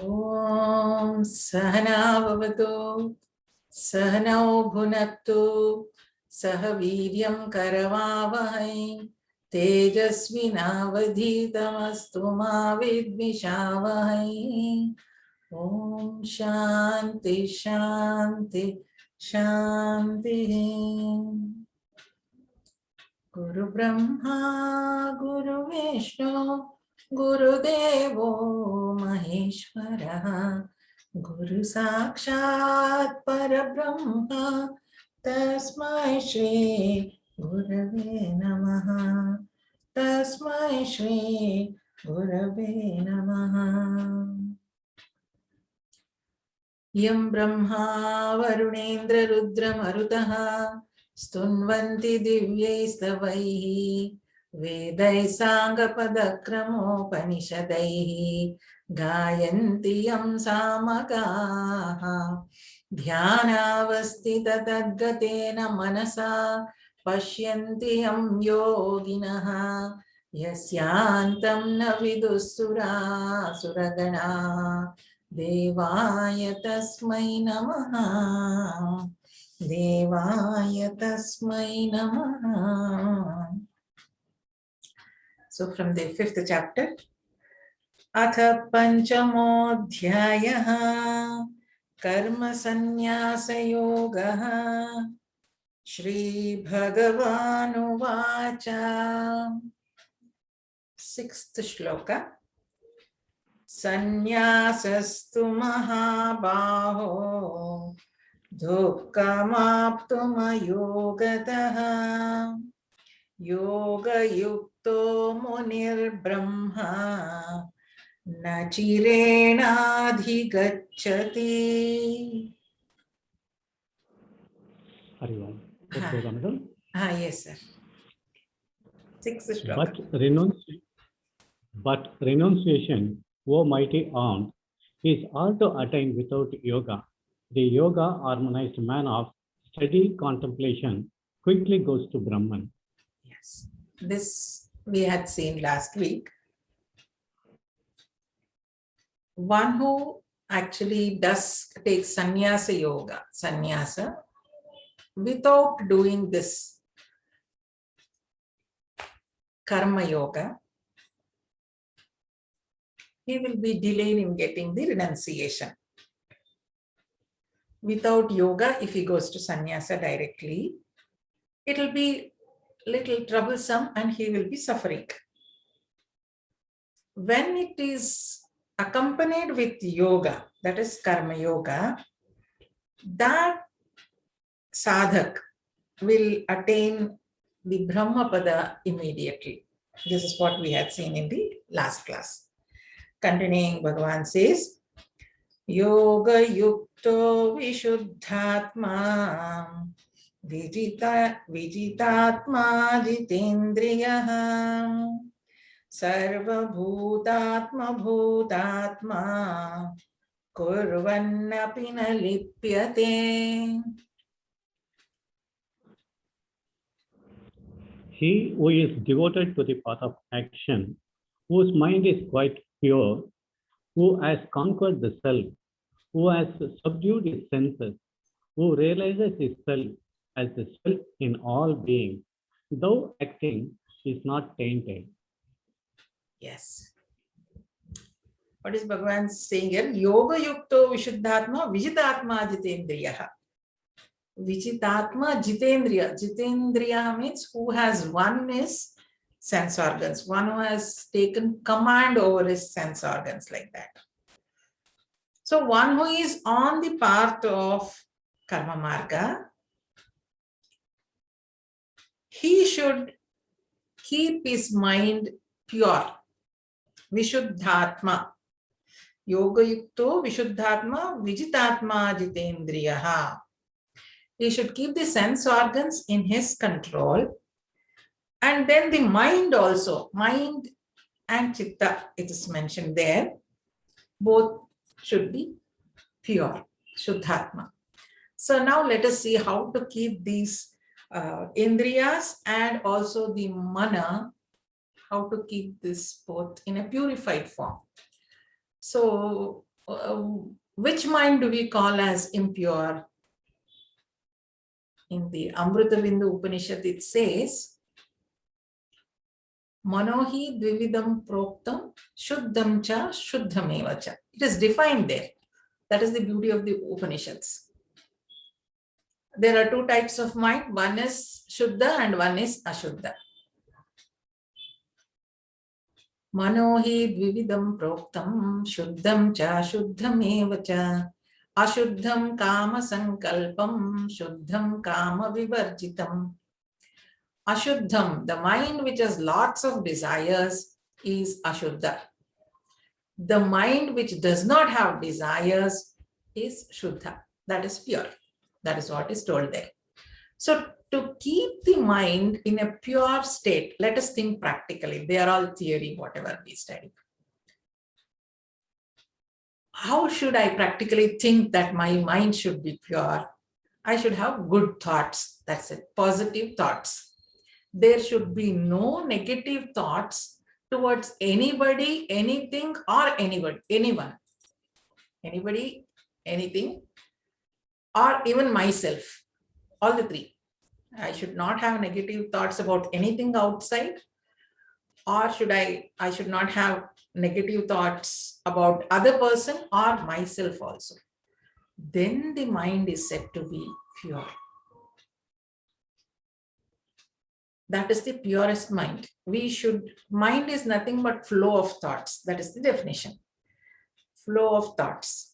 ॐ सहना भवतु सहनौ भुनक्तु सह वीर्यं करवावहै तेजस्विनावधीतमस्तु मा विद्विषावहै। ॐ शान्ति शान्ति शान्तिः। गुरु ब्रह्मा गुरु विष्णु गुरुदेवो महेश्वरः गुरु साक्षात् परब्रह्म तस्मै श्री गुरवे नमः। तस्मै श्री गुरवे नमः। यं ब्रह्मा वरुणेन्द्र रुद्रमरुतः स्तुन्वन्ति दिव्यैस्तवैः वेदैः साङ्गपदक्रमोपनिषदैः गायन्ति यं सामगाः ध्यानावस्थिततद्गतेन मनसा पश्यन्ति यं योगिनः यस्यान्तं न विदुःसुरासुरगणाः देवाय तस्मै नमः। देवाय तस्मै नमः। So from the 5th chapter, अथ पंचमोऽध्यायः कर्म संन्यास योगः। श्री भगवानुवाच। 6th श्लोका। संन्यासस्तु महाबाहो दुःखमाप्तुमयोगतः योगयुक्तो मुनिर्ब्रह्मा न चिरेणाधिगच्छति। Hari Om. Yes, sir. 6th shloka. But renunciation, O mighty armed, is also attained without yoga. The yoga harmonized man of steady contemplation quickly goes to Brahman. Yes, this we had seen last week. One who actually does take sannyasa yoga, sannyasa, without doing this karma yoga, he will be delayed in getting the renunciation. Without yoga, if he goes to sannyasa directly, it will be little troublesome and he will be suffering. When it is accompanied with yoga, that is karma yoga, that sadhak will attain the Brahmapada immediately. This is what we had seen in the last class. Continuing, Bhagavan says, Yoga yukto vishuddhatma vijitatma jitendriyaha sarvabhutatma bhutatma kurvannapi na lipyate. He who is devoted to the path of action, whose mind is quite pure, who has conquered the self, who has subdued his senses, who realizes his self as the self in all beings, though acting is not tainted. Yes. What is Bhagavan saying here? Yoga yukto vishuddhatma vijitatma jitendriyaha. Vijitatma jitendriya. Jitendriya means who has won his sense organs, one who has taken command over his sense organs, like that. So one who is on the path of karma marga, he should keep his mind pure. Vishuddhatma. Yoga yukto vishuddhatma vijitatma jitendriyaha. He should keep the sense organs in his control. And then the mind also, mind and chitta, it is mentioned there, both should be pure, Shuddhatma. So now let us see how to keep these indriyas and also the mana, how to keep this both in a purified form. So which mind do we call as impure? In the Amrutavindu Upanishad, it says, Manohi dvividam proktam shuddham cha shuddhameva cha. It is defined there. That is the beauty of the Upanishads. There are two types of mind. One is Shuddha and one is Ashuddha. Manohi dvividam proktam shuddham cha shuddhameva cha. Ashuddham kama sankalpam shuddham kama vivarjitam. Ashuddham, the mind which has lots of desires, is Ashuddha. The mind which does not have desires is Shuddha. That is pure. That is what is told there. So to keep the mind in a pure state, let us think practically. They are all theory, whatever we study. How should I practically think that my mind should be pure? I should have good thoughts. That's it. Positive thoughts. There should be no negative thoughts towards anybody, anything, or anyone, anybody, anything, or even myself. All the three. I should not have negative thoughts about anything outside, or I should not have negative thoughts about other person or myself also. Then the mind is said to be pure. That is the purest mind. Mind is nothing but flow of thoughts. That is the definition. Flow of thoughts.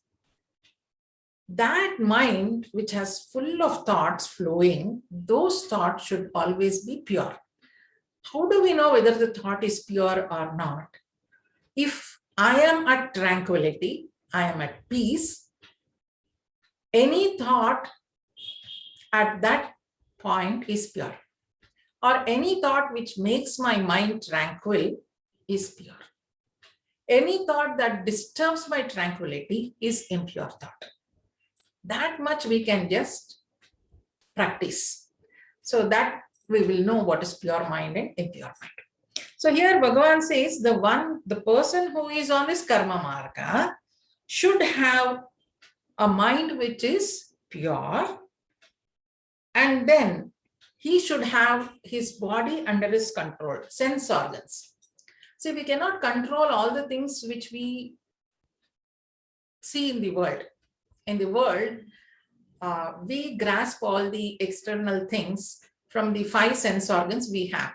That mind which has full of thoughts flowing, those thoughts should always be pure. How do we know whether the thought is pure or not? If I am at tranquility, I am at peace, any thought at that point is pure. Or any thought which makes my mind tranquil is pure. Any thought that disturbs my tranquility is impure thought. That much we can just practice. So that we will know what is pure mind and impure mind. So here Bhagavan says the person who is on this karma marga should have a mind which is pure, and then he should have his body under his control, sense organs. See, we cannot control all the things which we see in the world. In the world, we grasp all the external things from the 5 sense organs we have.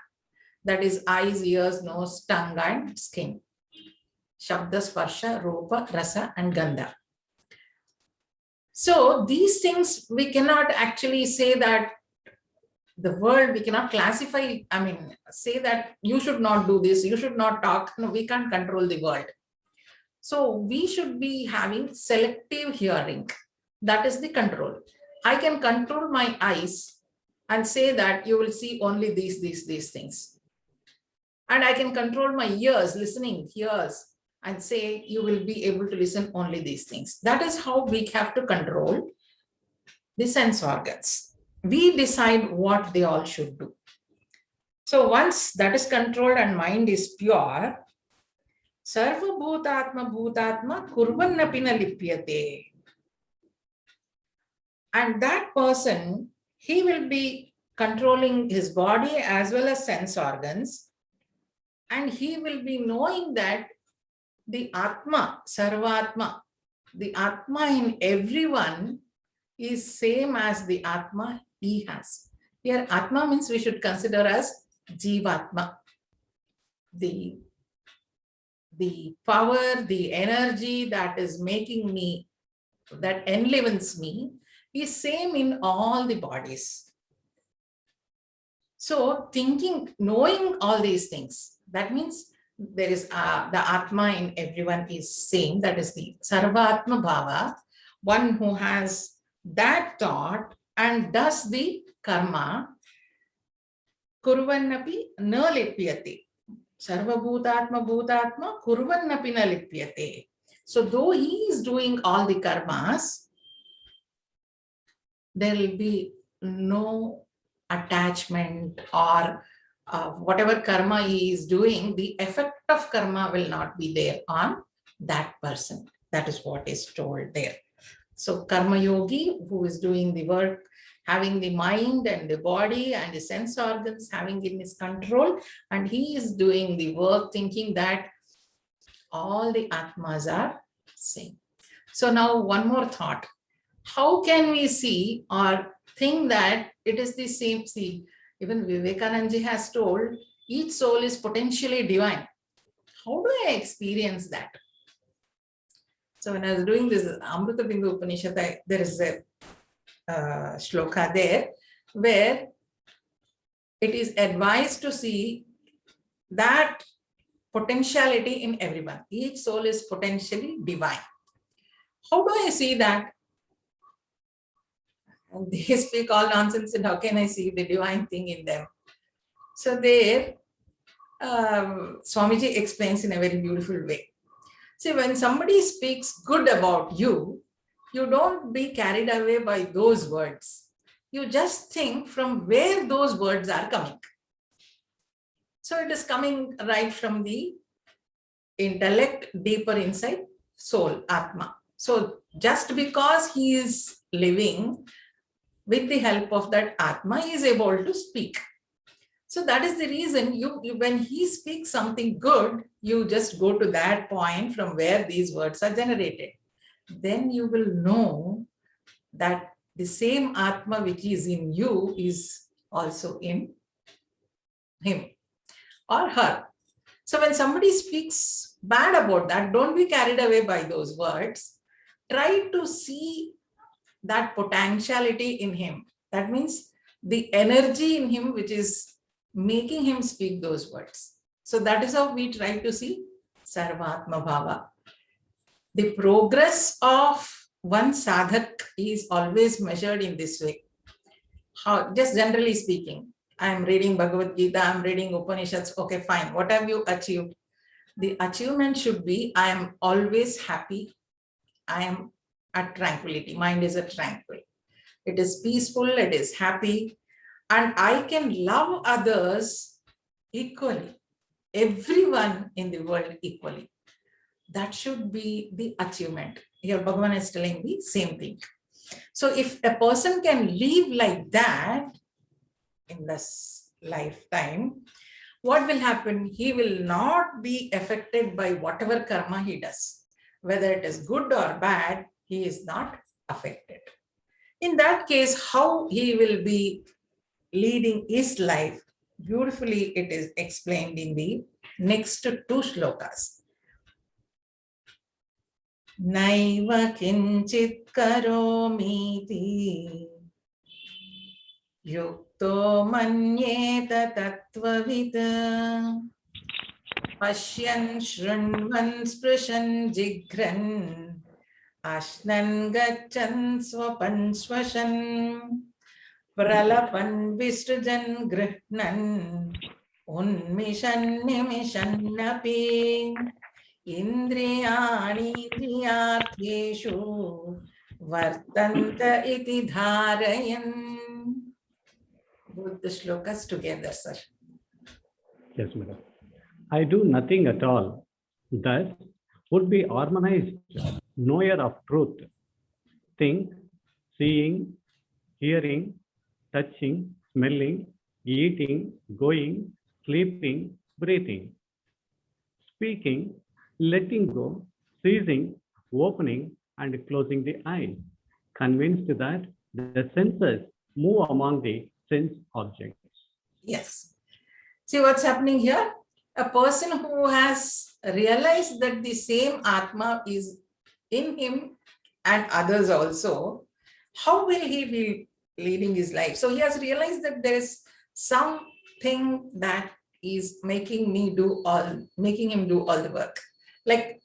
That is eyes, ears, nose, tongue, and skin. Shabda, Sparsha, Rupa, Rasa, and Gandha. So these things we cannot actually say that the world, we cannot classify, say that you should not do this, you should not talk. No, we can't control the world. So we should be having selective hearing. That is the control. I can control my eyes and say that you will see only these things. And I can control my ears, listening, ears, and say you will be able to listen only these things. That is how we have to control the sense organs. We decide what they all should do. So once that is controlled and mind is pure, Sarva Bhutatma Bhutatma Kurvannapi na lipyate. And that person, he will be controlling his body as well as sense organs, and he will be knowing that the Atma, Sarvatma, the Atma in everyone is same as the Atma he has. Here Atma means we should consider as Jivatma. The power, the energy that is making me, that enlivens me, is same in all the bodies. So thinking, knowing all these things, that means there is the Atma in everyone is same. That is the Sarvatma Bhava, one who has that thought and does the karma. Kurvannapi na lipyate. Sarva Bhutatma Bhutatma Kurvannapi na lipyate. So though he is doing all the karmas, there will be no attachment, or whatever karma he is doing, the effect of karma will not be there on that person. That is what is told there. So Karma Yogi, who is doing the work, having the mind and the body and the sense organs having in his control, and he is doing the work thinking that all the Atmas are same. So now one more thought. How can we see or think that it is the same? See, even Vivekananda has told each soul is potentially divine. How do I experience that? So when I was doing this Amrita Bindu Upanishad, there is a shloka there where it is advised to see that potentiality in everyone. Each soul is potentially divine. How do I see that? And they speak all nonsense, and how can I see the divine thing in them? So there, Swamiji explains in a very beautiful way. See, when somebody speaks good about you, you don't be carried away by those words. You just think from where those words are coming. So it is coming right from the intellect, deeper inside soul, Atma. So just because he is living with the help of that Atma, he is able to speak. So that is the reason you when he speaks something good, you just go to that point from where these words are generated. Then you will know that the same Atma which is in you is also in him or her. So when somebody speaks bad about that, don't be carried away by those words. Try to see that potentiality in him. That means the energy in him which is making him speak those words. So that is how we try to see Sarvatma Bhava. The progress of one sadhak is always measured in this way. How, just generally speaking, I am reading Bhagavad Gita, I am reading Upanishads, okay, fine. What have you achieved? The achievement should be, I am always happy. I am at tranquility. Mind is at tranquil. It is peaceful, it is happy. And I can love others equally, everyone in the world equally. That should be the achievement. Here Bhagavan is telling the same thing. So if a person can live like that in this lifetime, what will happen? He will not be affected by whatever karma he does. Whether it is good or bad, he is not affected. In that case, how he will be leading his life, beautifully it is explained in the next two shlokas. Naiva kinchit karomiti yukto manyeta tattvavita pashyan shrunvan sprishan jigran ashnan gachan swapan swashan pralapan visrujan grihnan unmishan nimishan napi indriyani indriyartheshu vartanta iti dharayan. Both the shlokas together, sir. Yes, madam. I do nothing at all. Thus would be harmonized knower of truth. Think, seeing, hearing, touching, smelling, eating, going, sleeping, breathing, speaking, letting go, ceasing, opening, and closing the eyes, convinced that the senses move among the sense objects. Yes. See what's happening here? A person who has realized that the same Atma is in him and others also, how will he be leading his life? So he has realized that there is something that is making him do all the work. Like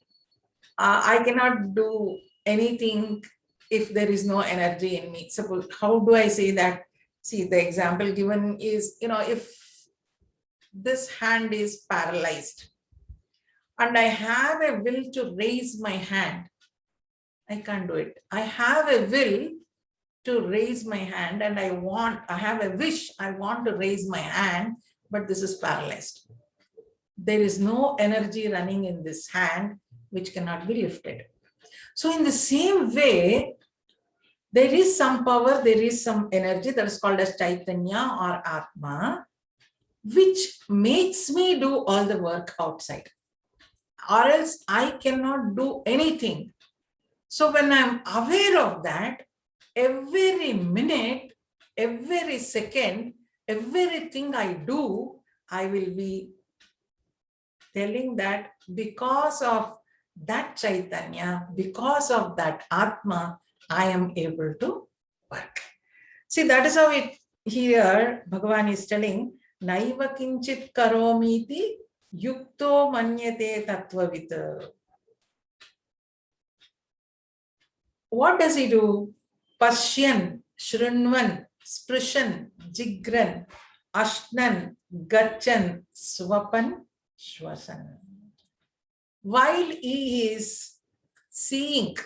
I cannot do anything if there is no energy in me. Suppose, how do I say that? See, the example given is, if this hand is paralyzed and I have a will to raise my hand, I can't do it. I have a will to raise my hand and I have a wish, I want to raise my hand, but this is paralyzed. There is no energy running in this hand which cannot be lifted. So in the same way, there is some power, there is some energy that is called as Chaitanya or Atma, which makes me do all the work outside, or else I cannot do anything. So when I'm aware of that, every minute, every second, everything I do, I will be telling that because of that Chaitanya, because of that Atma, I am able to work. See, that is how it here Bhagavan is telling, Naiva kinchit karomiti yukto manyate tattvavit. What does he do? Pashyan, Shrunvan, Sprishan, Jigran, Ashnan, Gachan, Swapan, Shwasan. While he is seeing,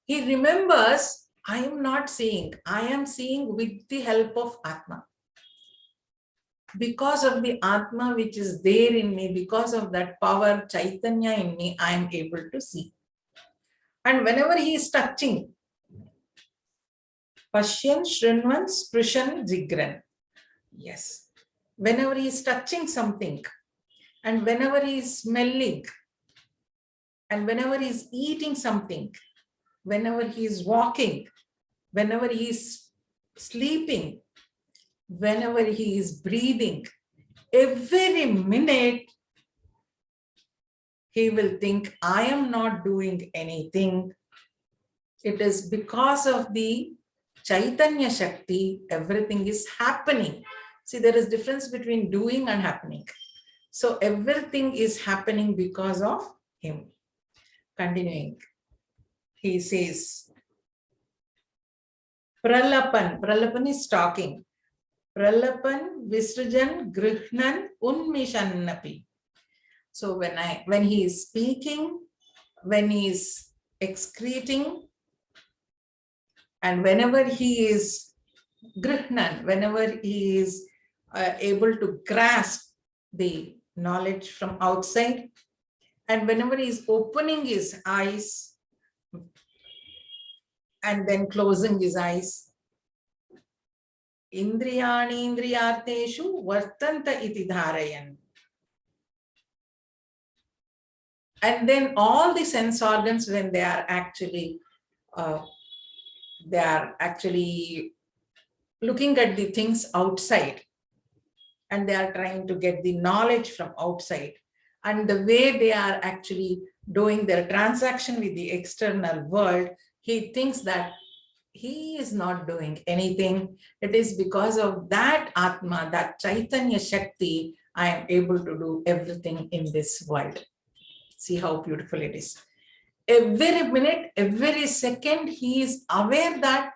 he remembers, I am not seeing, I am seeing with the help of Atma. Because of the Atma which is there in me, because of that power, Chaitanya in me, I am able to see. And whenever he is touching, Pashyan, Shrinvan, Sprishan, Jigran. Yes. Whenever he is touching something, and whenever he is smelling, and whenever he is eating something, whenever he is walking, whenever he is sleeping, whenever he is breathing, every minute he will think, I am not doing anything. It is because of the Chaitanya Shakti, everything is happening. See, there is difference between doing and happening. So everything is happening because of him. Continuing, he says, Pralapan. Pralapan is talking. Pralapan, Visrajan, Grihnan, Unmishannapi. So when he is speaking, when he is excreting, and whenever he is Grihnan, whenever he is able to grasp the knowledge from outside, and whenever he is opening his eyes and then closing his eyes, Indriyani Indriyarteshu Vartanta iti dharayan. And then all the sense organs, when they are actually looking at the things outside, and they are trying to get the knowledge from outside, and the way they are actually doing their transaction with the external world, he thinks that he is not doing anything. It is because of that Atma, that Chaitanya Shakti, I am able to do everything in this world. See how beautiful it is. Every minute, every second, he is aware that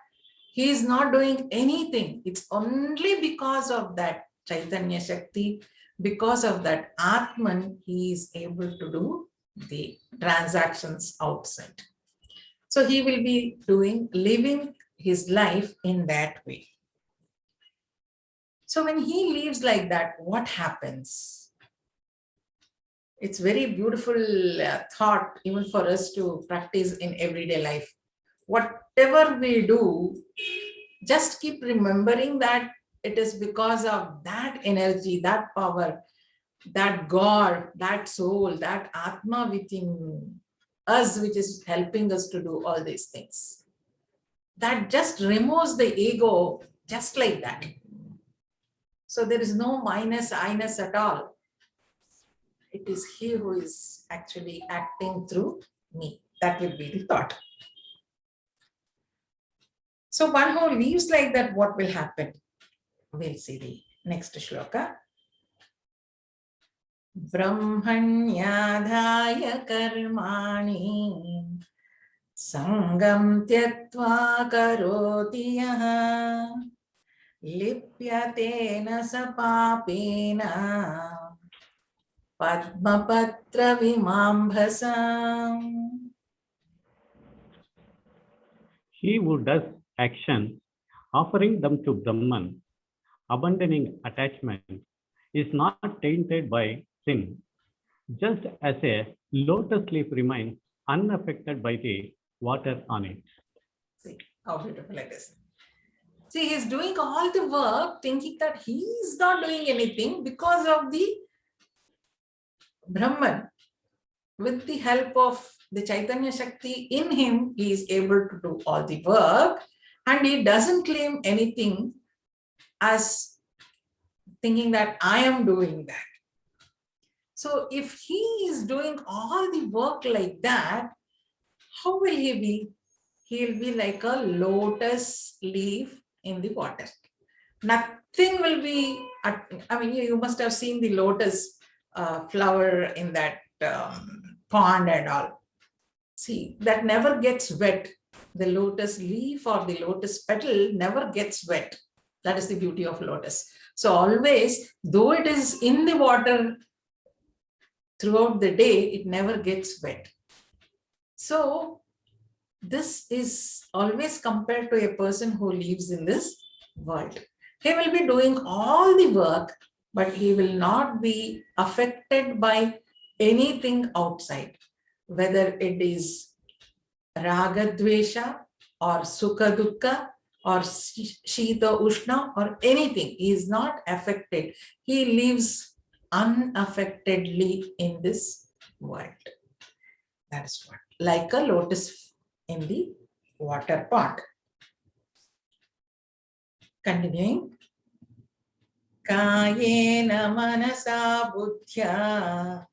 he is not doing anything. It's only because of that Chaitanya Shakti, because of that Atman, he is able to do the transactions outside. So he will be living his life in that way. So when he lives like that, what happens? It's very beautiful thought even for us to practice in everyday life. Whatever we do, just keep remembering that it is because of that energy, that power, that God, that soul, that Atma within us, which is helping us to do all these things. That just removes the ego just like that. So there is no minus, I-ness at all. It is he who is actually acting through me. That will be the thought. So one who lives like that, what will happen? We'll see the next shloka. Brahmanyadhaya karmani sangam tyaktva karoti yaha lipyatena sapapena padmapatra vimambhasam. He who does action, offering them to Brahman, abandoning attachment, is not tainted by sin, just as a lotus leaf remains unaffected by the water on it. See how beautiful it is. See, he's doing all the work thinking that he is not doing anything because of the Brahman. With the help of the Chaitanya Shakti in him, he is able to do all the work, and he doesn't claim anything as thinking that I am doing that. So if he is doing all the work like that, how will he be? He will be like a lotus leaf in the water. Nothing will be, I mean, you must have seen the lotus flower in that pond and all. See, that never gets wet. The lotus leaf or the lotus petal never gets wet. That is the beauty of lotus. So always, though it is in the water throughout the day, it never gets wet. So this is always compared to a person who lives in this world. He will be doing all the work, but he will not be affected by anything outside, whether it is raga dvesha or sukha dukkha or shita ushna or anything. He is not affected. He lives unaffectedly in this world. That's what, like a lotus in the water pot. Continuing. Kayena manasa buddhya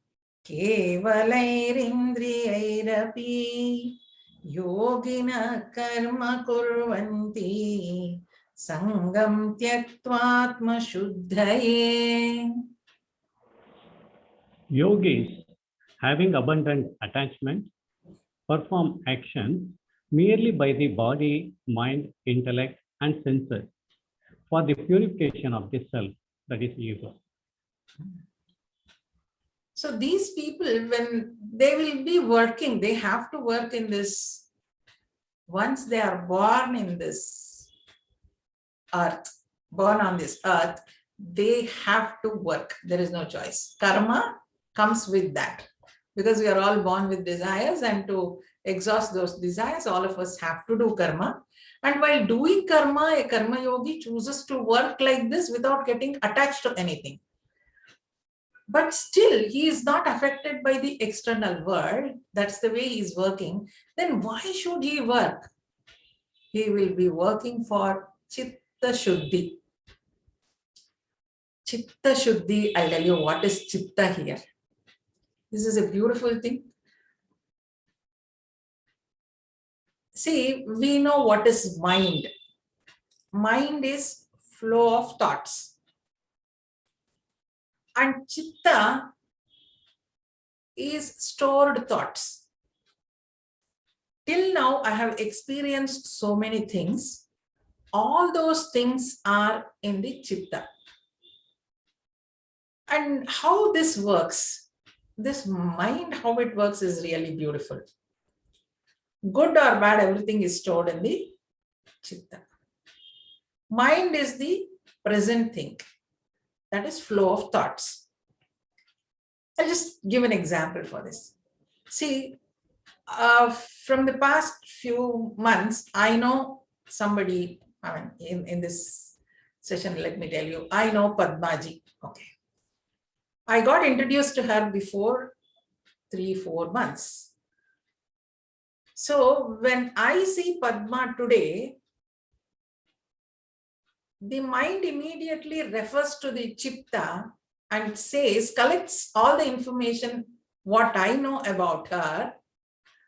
kevalairindriyairapi yogina karma kurvanti sangam tyaktvatma shuddhaye. Yogis, having abundant attachment, perform actions merely by the body, mind, intellect, and senses for the purification of the self, that is ego. So these people, when they will be working, they have to work in this. Once they are born in this earth, born on this earth, they have to work. There is no choice. Karma comes with that, because we are all born with desires, and to exhaust those desires, all of us have to do karma. And while doing karma, a karma yogi chooses to work like this without getting attached to anything. But still, he is not affected by the external world. That's the way he is working. Then why should he work? He will be working for Chitta Shuddhi. Chitta Shuddhi, I'll tell you what is Chitta here. This is a beautiful thing. See, we know what is mind. Mind is flow of thoughts. And Chitta is stored thoughts. Till now, I have experienced so many things. All those things are in the Chitta. And how this works, this mind, how it works is really beautiful. Good or bad, everything is stored in the Chitta. Mind is the present thing. That is flow of thoughts. I'll just give an example for this. See, from the past few months, I know somebody, I mean, in this session, let me tell you, I know Padmaji. Okay. I got introduced to her before 3-4 months. So when I see Padma today, the mind immediately refers to the Chitta and says, collects all the information, what I know about her,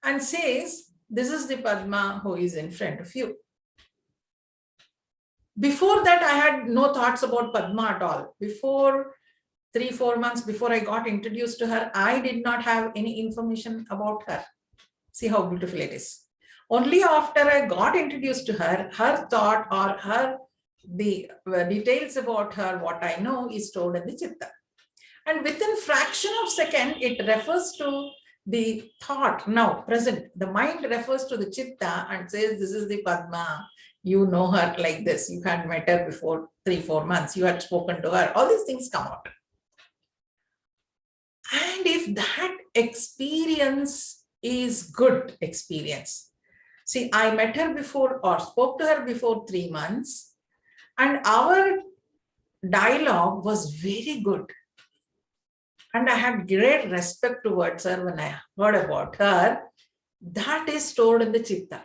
and says, this is the Padma who is in front of you. Before that, I had no thoughts about Padma at all. Before 3-4 months before I got introduced to her, I did not have any information about her. See how beautiful it is. Only after I got introduced to her, her thought or the details about her, what I know, is stored in the Chitta. And within fraction of second, it refers to the thought now present. The mind refers to the Chitta and says, this is the Padma. You know her like this. You had met her before 3-4 months. You had spoken to her. All these things come out. And if that experience is good experience. See, I met her before or spoke to her before 3 months, and our dialogue was very good. And I had great respect towards her when I heard about her. That is stored in the Chitta.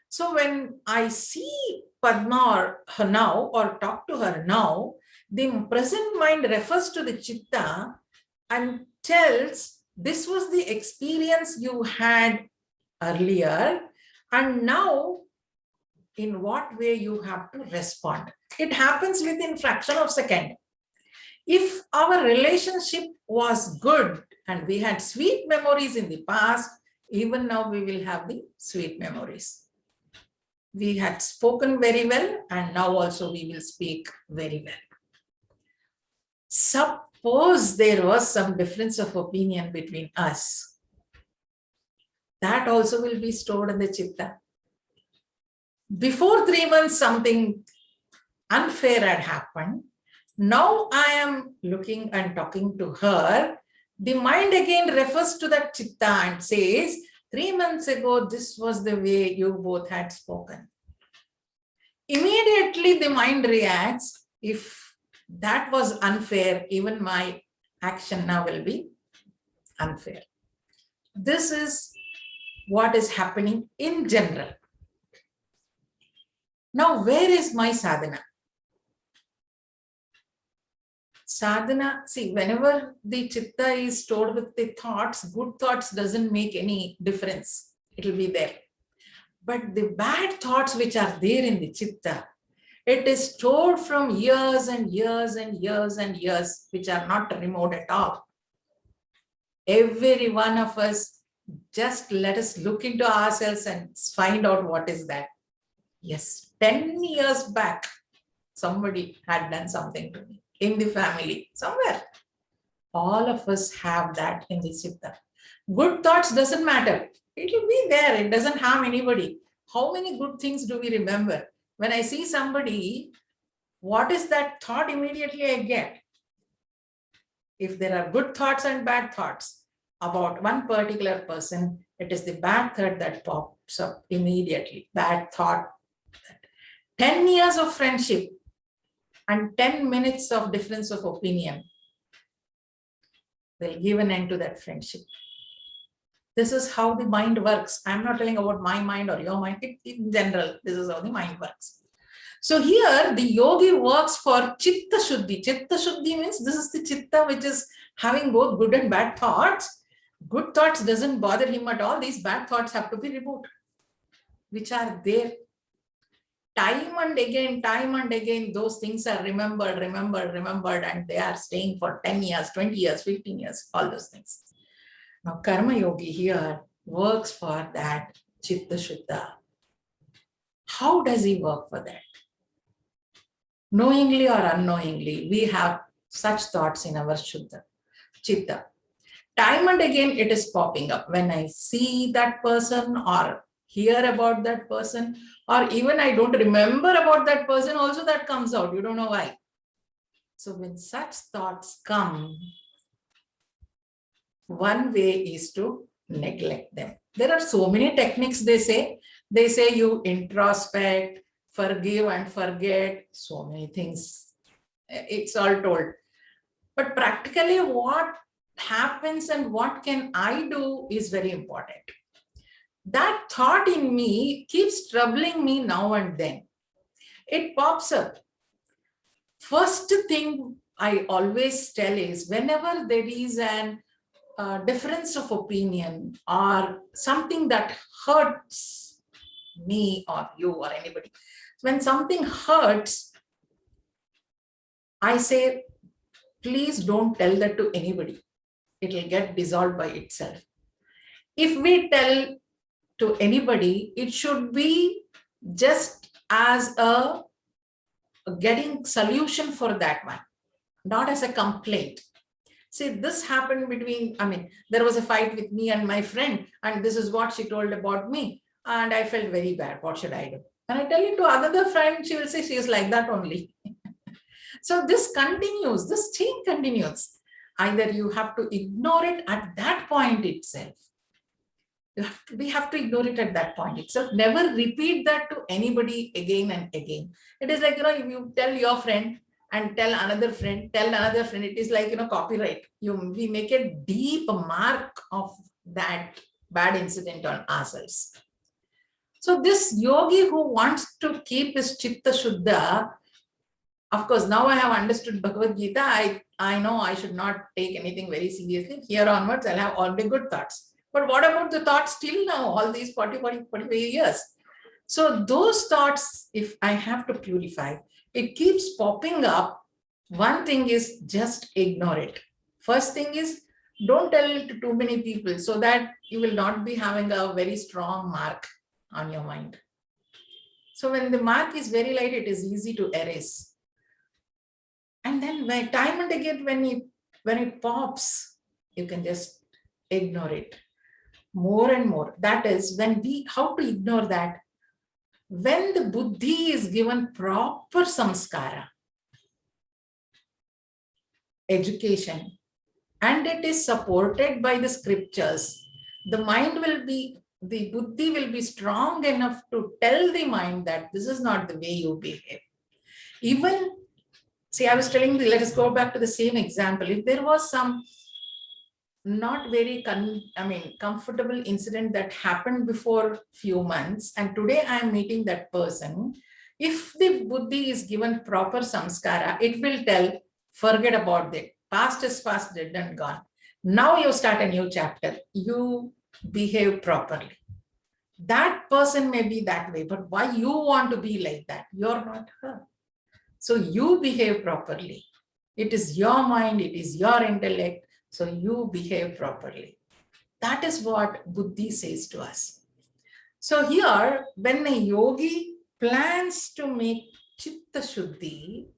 So when I see Padma or her now or talk to her now, the present mind refers to the Chitta and tells this was the experience you had earlier, and now in what way you have to respond. It happens within fraction of a second. If our relationship was good and we had sweet memories in the past, even now we will have the sweet memories. We had spoken very well, and now also we will speak very well. Suppose there was some difference of opinion between us, that also will be stored in the Chitta. Before 3 months, something unfair had happened. Now I am looking and talking to her. The mind again refers to that Chitta and says, 3 months ago, this was the way you both had spoken. Immediately the mind reacts, if that was unfair, even my action now will be unfair. This is what is happening in general. Now, where is my sadhana? Sadhana, see, whenever the Chitta is stored with the thoughts, good thoughts doesn't make any difference. It will be there. But the bad thoughts which are there in the Chitta, it is stored from years and years and years and years, which are not removed at all. Every one of us, just let us look into ourselves and find out what is that. Yes, 10 years back, somebody had done something to me in the family, somewhere. All of us have that in the Chitta. Good thoughts doesn't matter. It will be there. It doesn't harm anybody. How many good things do we remember? When I see somebody, what is that thought immediately I get? If there are good thoughts and bad thoughts about one particular person, it is the bad thought that pops up immediately. Bad thought. 10 years of friendship and 10 minutes of difference of opinion will give an end to that friendship. This is how the mind works. I'm not telling about my mind or your mind. In general, this is how the mind works. So here, the yogi works for Chitta Shuddhi. Chitta Shuddhi means this is the Chitta which is having both good and bad thoughts. Good thoughts doesn't bother him at all. These bad thoughts have to be removed, which are there. Time and again, those things are remembered, and they are staying for 10 years, 20 years, 15 years, all those things. Now, Karma Yogi here works for that Chitta Shuddha. How does he work for that? Knowingly or unknowingly, we have such thoughts in our Shuddha, Chitta. Time and again, it is popping up. When I see that person or hear about that person, or even I don't remember about that person, also that comes out. You don't know why. So when such thoughts come, one way is to neglect them. There are so many techniques they say. They say you introspect, forgive and forget, so many things. It's all told. But practically what happens and what can I do is very important. That thought in me keeps troubling me now and then. It pops up. First thing I always tell is whenever there is an difference of opinion or something that hurts me or you or anybody, when something hurts, I say, please don't tell that to anybody. It will get dissolved by itself. If we tell to anybody, it should be just as a getting solution for that one, not as a complaint. See, this happened between, there was a fight with me and my friend, and this is what she told about me, and I felt very bad. What should I do? And I tell it to another friend, she will say she is like that only. So this continues, this chain continues. Either you have to ignore it at that point itself, we have to ignore it at that point itself. Never repeat that to anybody again and again. It is like, if you tell your friend and tell another friend, it is like, copyright. We make a deep mark of that bad incident on ourselves. So this yogi who wants to keep his chitta shuddha, of course, now I have understood Bhagavad Gita. I know I should not take anything very seriously. Here onwards, I'll have all the good thoughts. But what about the thoughts till now, all these 45 years? So those thoughts, if I have to purify, it keeps popping up. One thing is just ignore it. First thing is, don't tell it to too many people so that you will not be having a very strong mark on your mind. So when the mark is very light, it is easy to erase. And then when time and again, when it pops, you can just ignore it more and more. That is how to ignore that? When the buddhi is given proper samskara, education, and it is supported by the scriptures, the buddhi will be strong enough to tell the mind that this is not the way you behave. Even, see, I was telling let us go back to the same example. If there was some not very comfortable incident that happened before few months, and today I am meeting that person, if the buddhi is given proper samskara, it will tell, forget about it. Past is past, dead and gone. Now you start a new chapter. You behave properly. That person may be that way, but why you want to be like that? You're not her. So you behave properly. It is your mind, it is your intellect. So you behave properly. That is what buddhi says to us. So here, when a yogi plans to make chitta shuddhi,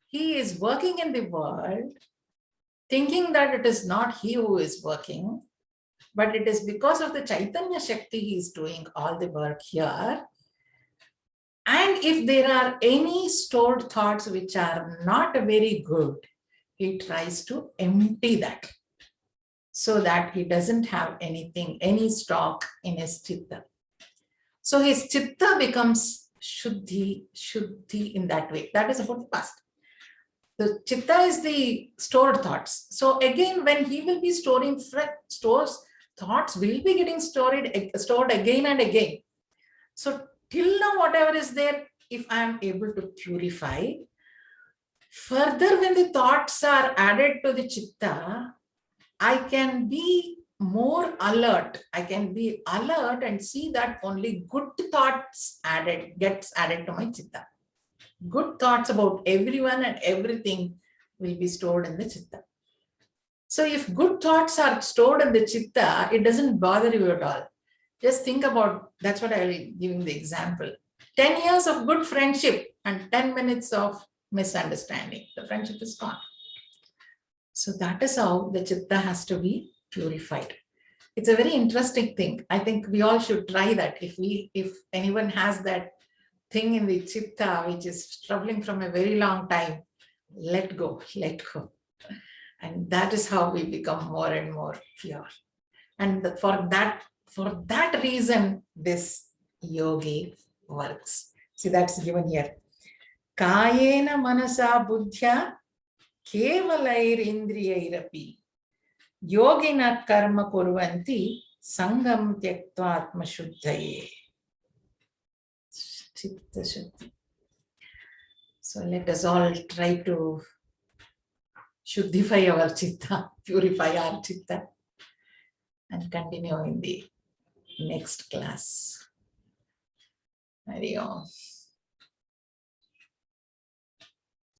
he is working in the world, thinking that it is not he who is working, but it is because of the Chaitanya Shakti he is doing all the work here. And if there are any stored thoughts which are not very good, he tries to empty that so that he doesn't have anything, any stock in his chitta. So his chitta becomes shuddhi in that way. That is about the past. The chitta is the stored thoughts. So again, when he will be storing thoughts will be getting stored again and again. So till now, whatever is there, if I am able to purify, further when the thoughts are added to the chitta, I can be more alert. I can be alert and see that only good thoughts gets added to my chitta. Good thoughts about everyone and everything will be stored in the chitta. So if good thoughts are stored in the chitta, it doesn't bother you at all. Just think about, that's what I will give you the example. 10 years of good friendship and 10 minutes of misunderstanding. The friendship is gone. So that is how the chitta has to be purified. It's a very interesting thing. I think we all should try that. If anyone has that thing in the chitta which is troubling from a very long time, let go. And that is how we become more and more pure. And for that reason, this yogi works. See, that's given here. Kayena manasa buddhya kevalair indriyairapi yogina karma kurvanti sangam tyaktva atma shuddhaye. Chitta shuddhi. So let us all try to shuddhify our chitta, purify our chitta, and continue in the next class. Hari Om.